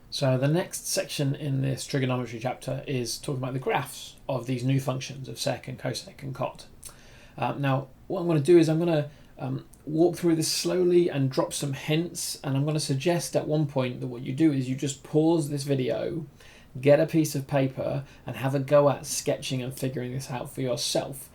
So the next section in this trigonometry chapter is talking about the graphs of these new functions of sec and cosec and cot. Now what I'm going to do is I'm going to walk through this slowly and drop some hints, and I'm going to suggest at one point that what you do is you just pause this video, get a piece of paper and have a go at sketching and figuring this out for yourself.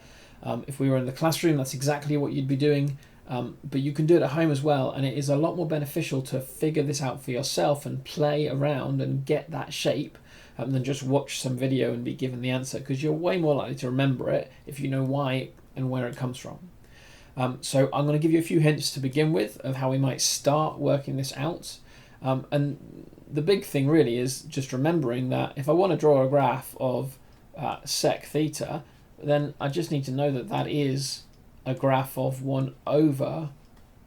If we were in the classroom, that's exactly what you'd be doing. But you can do it at home as well, and it is a lot more beneficial to figure this out for yourself and play around and get that shape than just watch some video and be given the answer, because you're way more likely to remember it if you know why and where it comes from. So I'm going to give you a few hints to begin with of how we might start working this out. And the big thing really is just remembering that if I want to draw a graph of sec theta, then I just need to know that that is a graph of 1 over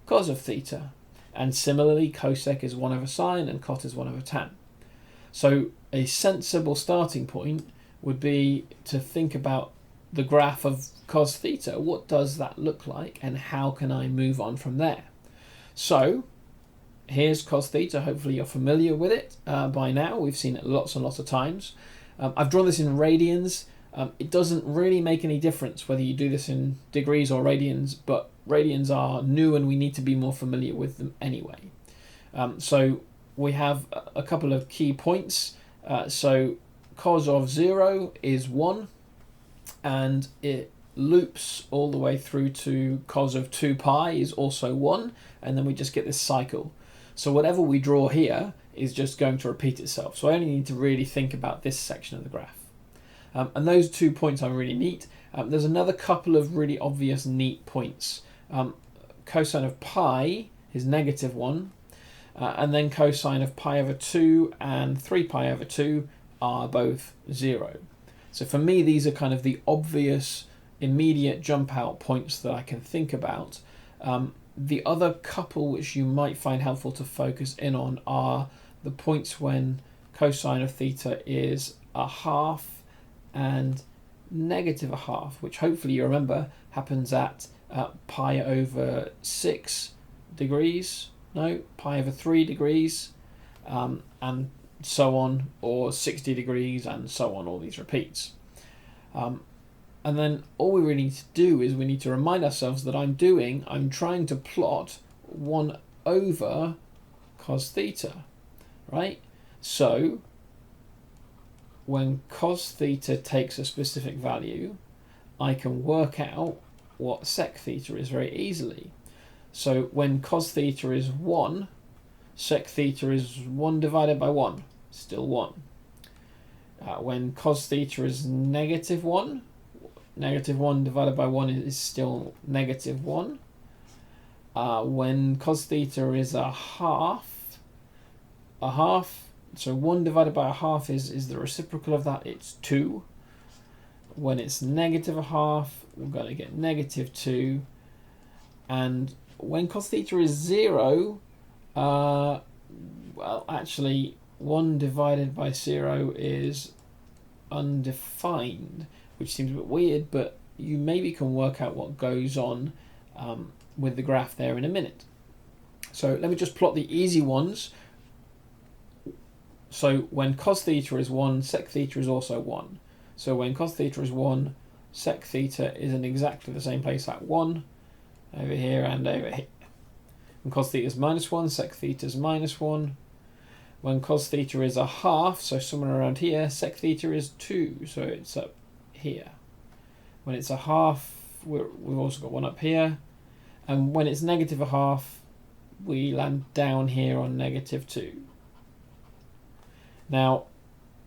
cos of theta, and similarly cosec is 1 over sine and cot is 1 over tan. So a sensible starting point would be to think about the graph of cos theta. What does that look like and how can I move on from there? So here's cos theta. Hopefully you're familiar with it by now. We've seen it lots and lots of times. I've drawn this in radians. It doesn't really make any difference whether you do this in degrees or radians, but radians are new and we need to be more familiar with them anyway. So we have a couple of key points. So cos of 0 is 1, and it loops all the way through to cos of 2 pi is also 1, and then we just get this cycle. So whatever we draw here is just going to repeat itself. So I only need to really think about this section of the graph. And those 2 points are really neat. There's another couple of really obvious neat points. Cosine of pi is -1, and then cosine of pi over 2 and 3 pi over 2 are both 0. So for me, these are kind of the obvious immediate jump out points that I can think about. The other couple which you might find helpful to focus in on are the points when cosine of theta is 1/2 and -1/2, which hopefully you remember happens at pi over 6 degrees, no, pi over 3 degrees, and so on, or 60 degrees and so on, all these repeats. And then all we really need to do is we need to remind ourselves that I'm trying to plot 1 over cos theta, right? So when cos theta takes a specific value, I can work out what sec theta is very easily. So when cos theta is 1, sec theta is 1 divided by 1, still 1. When cos theta is -1, -1 divided by 1 is still -1. When cos theta is 1/2, so 1 divided by 1/2 is the reciprocal of that, it's 2. When it's -1/2, we're going to get -2. And when cos theta is 0, well, actually 1 divided by 0 is undefined, which seems a bit weird, but you maybe can work out what goes on with the graph there in a minute. So let me just plot the easy ones. So when cos theta is 1, sec theta is also 1. So when cos theta is 1, sec theta is in exactly the same place at 1, over here and over here. When cos theta is -1, sec theta is -1. When cos theta is 1/2, so somewhere around here, sec theta is 2, so it's up here. When it's 1/2, we've also got one up here. And when it's -1/2, we land down here on -2. Now,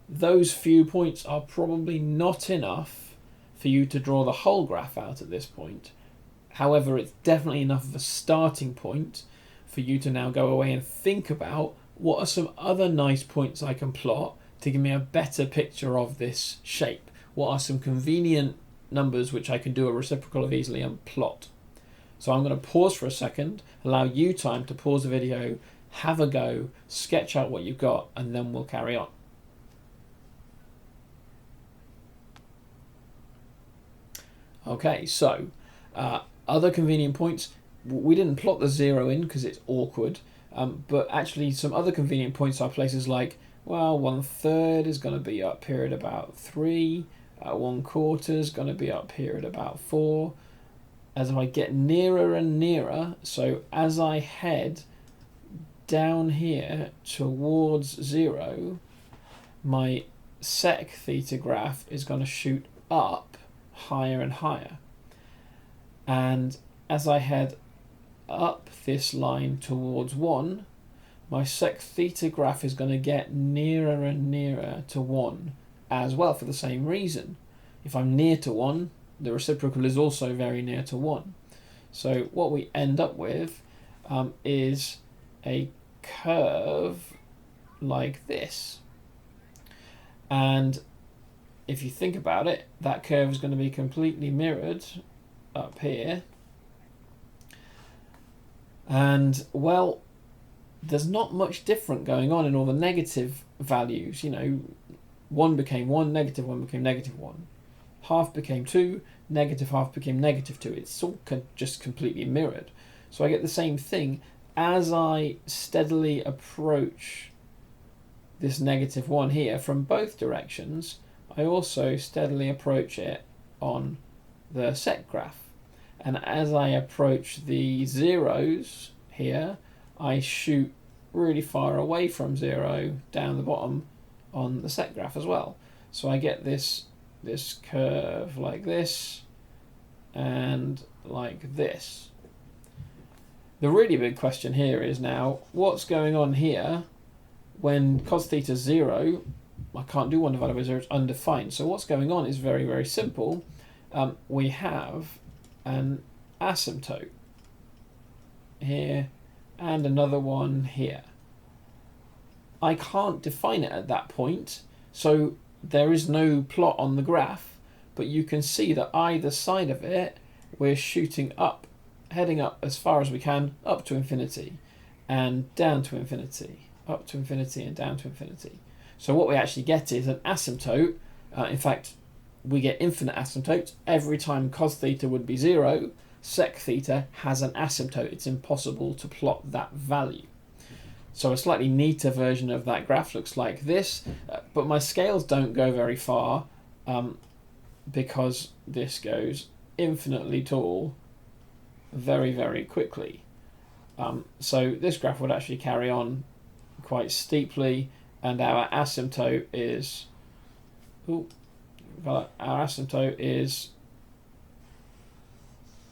those few points are probably not enough for you to draw the whole graph out at this point. However, it's definitely enough of a starting point for you to now go away and think about what are some other nice points I can plot to give me a better picture of this shape. What are some convenient numbers which I can do a reciprocal of easily and plot. So I'm going to pause for a second, allow you time to pause the video, have a go, sketch out what you've got, and then we'll carry on. Okay, so other convenient points. We didn't plot the 0 in because it's awkward, but actually some other convenient points are places like Well, 1/3 is going to be up here at about 3. 1/4 is going to be up here at about 4. As I get nearer and nearer, so as I head down here towards 0, my sec theta graph is going to shoot up higher and higher. And as I head up this line towards 1, my sec theta graph is going to get nearer and nearer to 1 as well, for the same reason. If I'm near to 1, the reciprocal is also very near to 1. So what we end up with is a curve like this. And if you think about it, that curve is going to be completely mirrored up here. And, well, there's not much different going on in all the negative values. You know, 1 became 1, -1 became -1. Half became 2, -half became -2. It's all just completely mirrored. So I get the same thing as I steadily approach this -1 here from both directions. I also steadily approach it on the sec graph. And as I approach the zeros here, I shoot really far away from 0 down the bottom on the sec graph as well. So I get this curve like this and like this. The really big question here is now, what's going on here when cos theta is 0? I can't do 1 divided by 0, it's undefined. So what's going on is very, very simple. We have an asymptote here and another one here. I can't define it at that point, so there is no plot on the graph, but you can see that either side of it we're shooting up, heading up as far as we can, up to infinity and down to infinity, up to infinity and down to infinity. So what we actually get is an asymptote. In fact, we get infinite asymptotes. Every time cos theta would be 0, sec theta has an asymptote. It's impossible to plot that value. So a slightly neater version of that graph looks like this, but my scales don't go very far because this goes infinitely tall very, very quickly. So this graph would actually carry on quite steeply, and our asymptote is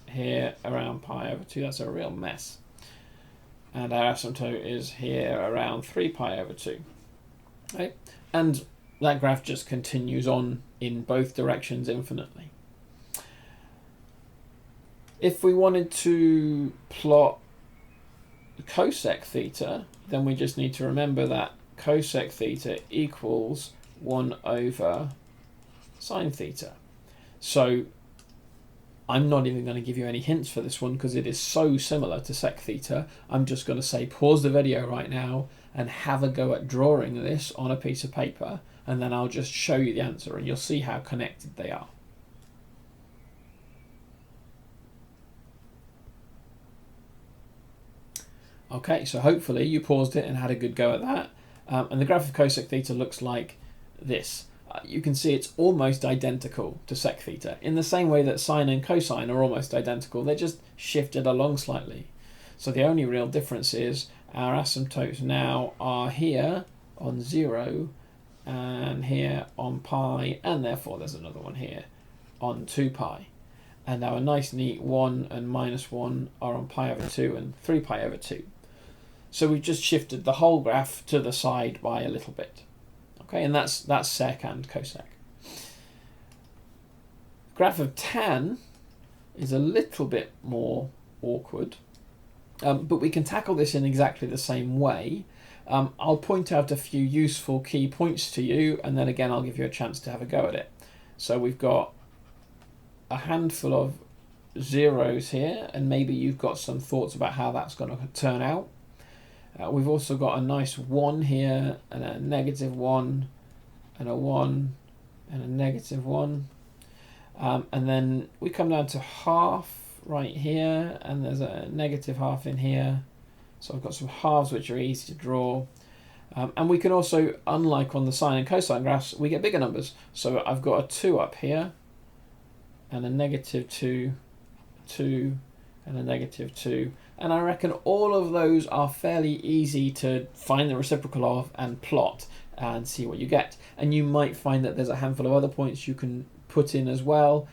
here around pi over 2. That's a real mess. And our asymptote is here around 3 pi over 2. Right? And that graph just continues on in both directions infinitely. If we wanted to plot cosec theta, then we just need to remember that cosec theta equals 1 over sine theta. So I'm not even going to give you any hints for this one because it is so similar to sec theta. I'm just going to say pause the video right now and have a go at drawing this on a piece of paper, and then I'll just show you the answer and you'll see how connected they are. Okay, so hopefully you paused it and had a good go at that. And the graph of cosec theta looks like this. You can see it's almost identical to sec theta, in the same way that sine and cosine are almost identical. They're just shifted along slightly. So the only real difference is our asymptotes now are here on 0 and here on pi, and therefore there's another one here on 2 pi. And our nice neat 1 and -1 are on pi over 2 and 3 pi over 2. So we've just shifted the whole graph to the side by a little bit. Okay, and that's sec and cosec. Graph of tan is a little bit more awkward, but we can tackle this in exactly the same way. I'll point out a few useful key points to you, and then again I'll give you a chance to have a go at it. So we've got a handful of zeros here, and maybe you've got some thoughts about how that's going to turn out. We've also got a nice 1 here, and a -1, and a 1, and a -1. And then we come down to half right here, and there's a -half in here. So I've got some halves which are easy to draw. And we can also, unlike on the sine and cosine graphs, we get bigger numbers. So I've got a 2 up here, and a -2, 2, and a -2. And I reckon all of those are fairly easy to find the reciprocal of and plot and see what you get. And you might find that there's a handful of other points you can put in as well,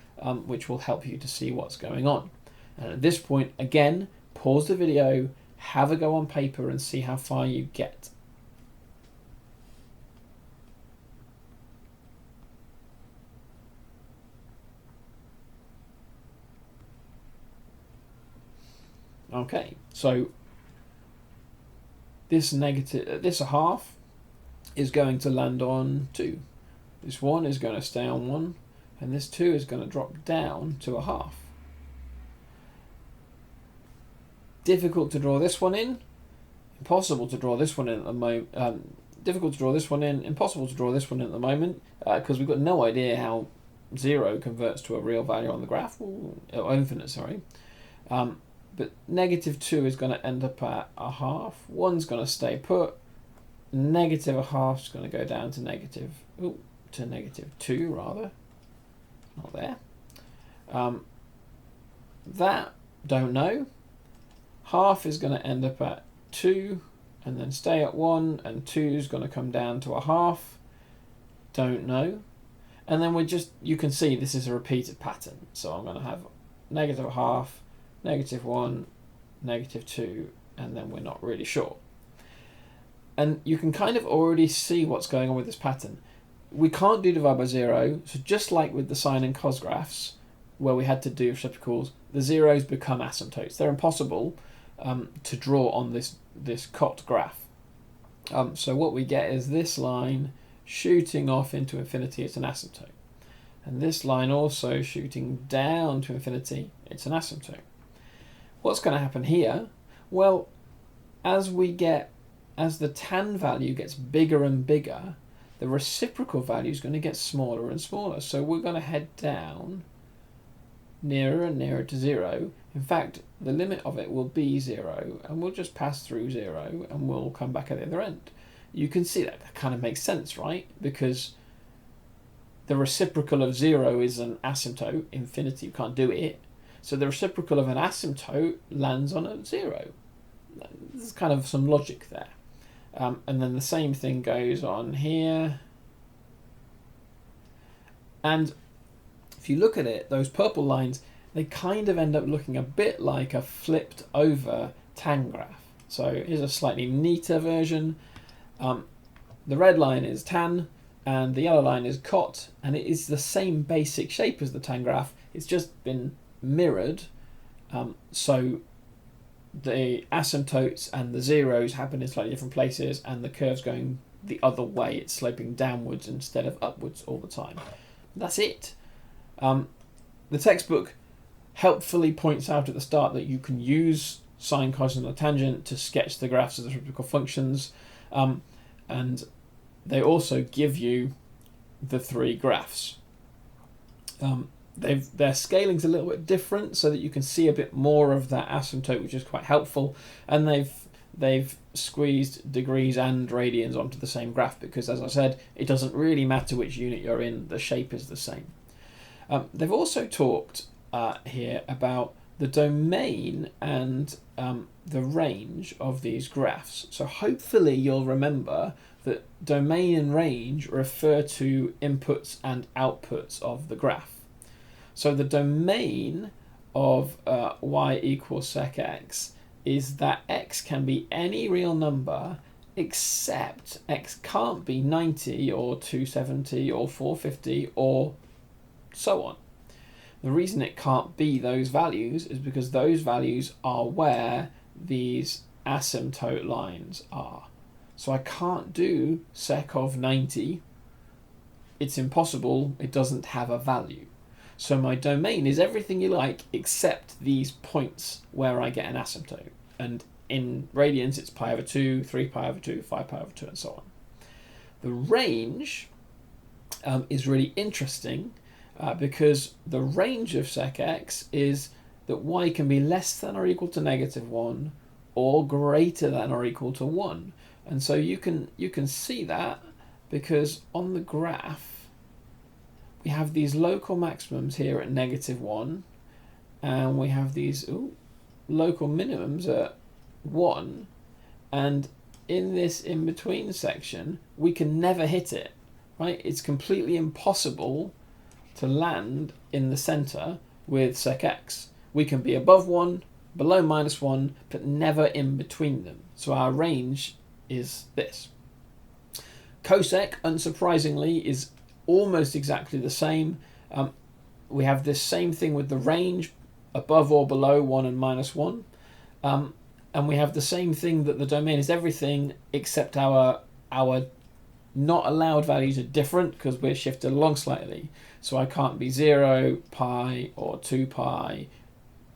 which will help you to see what's going on. And at this point, again, pause the video, have a go on paper and see how far you get. Okay, so this half is going to land on 2. This 1 is going to stay on 1, and this 2 is going to drop down to a half. Difficult to draw this one in, impossible to draw this one in at the moment. Difficult to draw this one in, impossible to draw this one in at the moment, because we've got no idea how 0 converts to a real value on the graph, or infinite, sorry. But -2 is going to end up at a half. 1's going to stay put. -1/2 is going to go down to -2 rather. Not there. That, don't know. Half is going to end up at 2 and then stay at 1, and 2 is going to come down to a half. Don't know. And then you can see this is a repeated pattern. So I'm going to have -1/2, -1, -2, and then we're not really sure. And you can kind of already see what's going on with this pattern. We can't do divide by 0, so just like with the sine and cos graphs, where we had to do reciprocals, the zeros become asymptotes. They're impossible to draw on this cot graph. So what we get is this line shooting off into infinity, it's an asymptote. And this line also shooting down to infinity, it's an asymptote. What's going to happen here? Well, as the tan value gets bigger and bigger, the reciprocal value is going to get smaller and smaller. So we're going to head down nearer and nearer to 0. In fact, the limit of it will be 0, and we'll just pass through 0 and we'll come back at the other end. You can see that kind of makes sense, right? Because the reciprocal of 0 is an asymptote, infinity, you can't do it. So the reciprocal of an asymptote lands on a 0. There's kind of some logic there. And then the same thing goes on here. And if you look at it, those purple lines, they kind of end up looking a bit like a flipped over tan graph. So here's a slightly neater version. The red line is tan and the yellow line is cot, and it is the same basic shape as the tan graph. It's just been mirrored. So the asymptotes and the zeros happen in slightly different places, and the curve's going the other way. It's sloping downwards instead of upwards all the time. That's it. The textbook helpfully points out at the start that you can use sine, cosine, or tangent to sketch the graphs of the reciprocal functions, and they also give you the 3 graphs. Their scaling's a little bit different so that you can see a bit more of that asymptote, which is quite helpful, and they've squeezed degrees and radians onto the same graph because, as I said, it doesn't really matter which unit you're in, the shape is the same. They've also talked here about the domain and the range of these graphs. So hopefully you'll remember that domain and range refer to inputs and outputs of the graph. So the domain of y equals sec x is that x can be any real number except x can't be 90 or 270 or 450 or so on. The reason it can't be those values is because those values are where these asymptote lines are. So I can't do sec of 90. It's impossible. It doesn't have a value. So my domain is everything you like except these points where I get an asymptote. And in radians, it's pi over 2, 3 pi over 2, 5 pi over 2, and so on. The range is really interesting because the range of sec x is that y can be less than or equal to -1 or greater than or equal to 1. And so you can see that because on the graph we have these local maximums here at -1, and we have these local minimums at 1, and in this in-between section we can never hit it, right? It's completely impossible to land in the center with Secx. We can be above 1, below -1, but never in between them. So our range is this. Cosec, unsurprisingly, is almost exactly the same. We have this same thing with the range, above or below 1 and -1. And we have the same thing that the domain is everything except our not allowed values are different because we're shifted along slightly. So I can't be 0, pi, or 2 pi,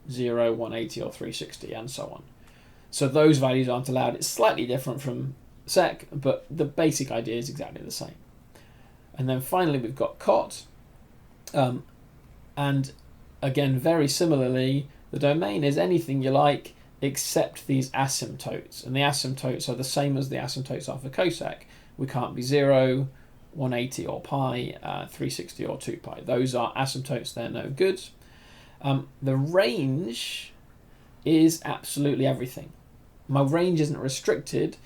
0, 180, or 360, and so on. So those values aren't allowed. It's slightly different from sec, but the basic idea is exactly the same. And then finally we've got cot. And again, very similarly, the domain is anything you like except these asymptotes. And the asymptotes are the same as the asymptotes are for cosec. We can't be 0, 180 or pi, 360 or 2 pi. Those are asymptotes, they're no good. The range is absolutely everything. My range isn't restricted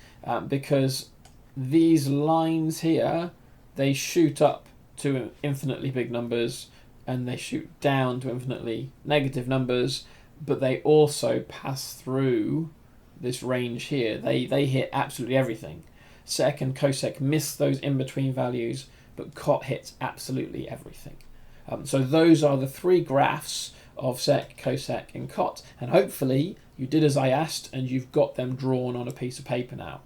because these lines here, they shoot up to infinitely big numbers and they shoot down to infinitely negative numbers, but they also pass through this range here. They hit absolutely everything. Sec and cosec miss those in-between values, but cot hits absolutely everything. So those are the three graphs of sec, cosec, and cot, and hopefully you did as I asked and you've got them drawn on a piece of paper now.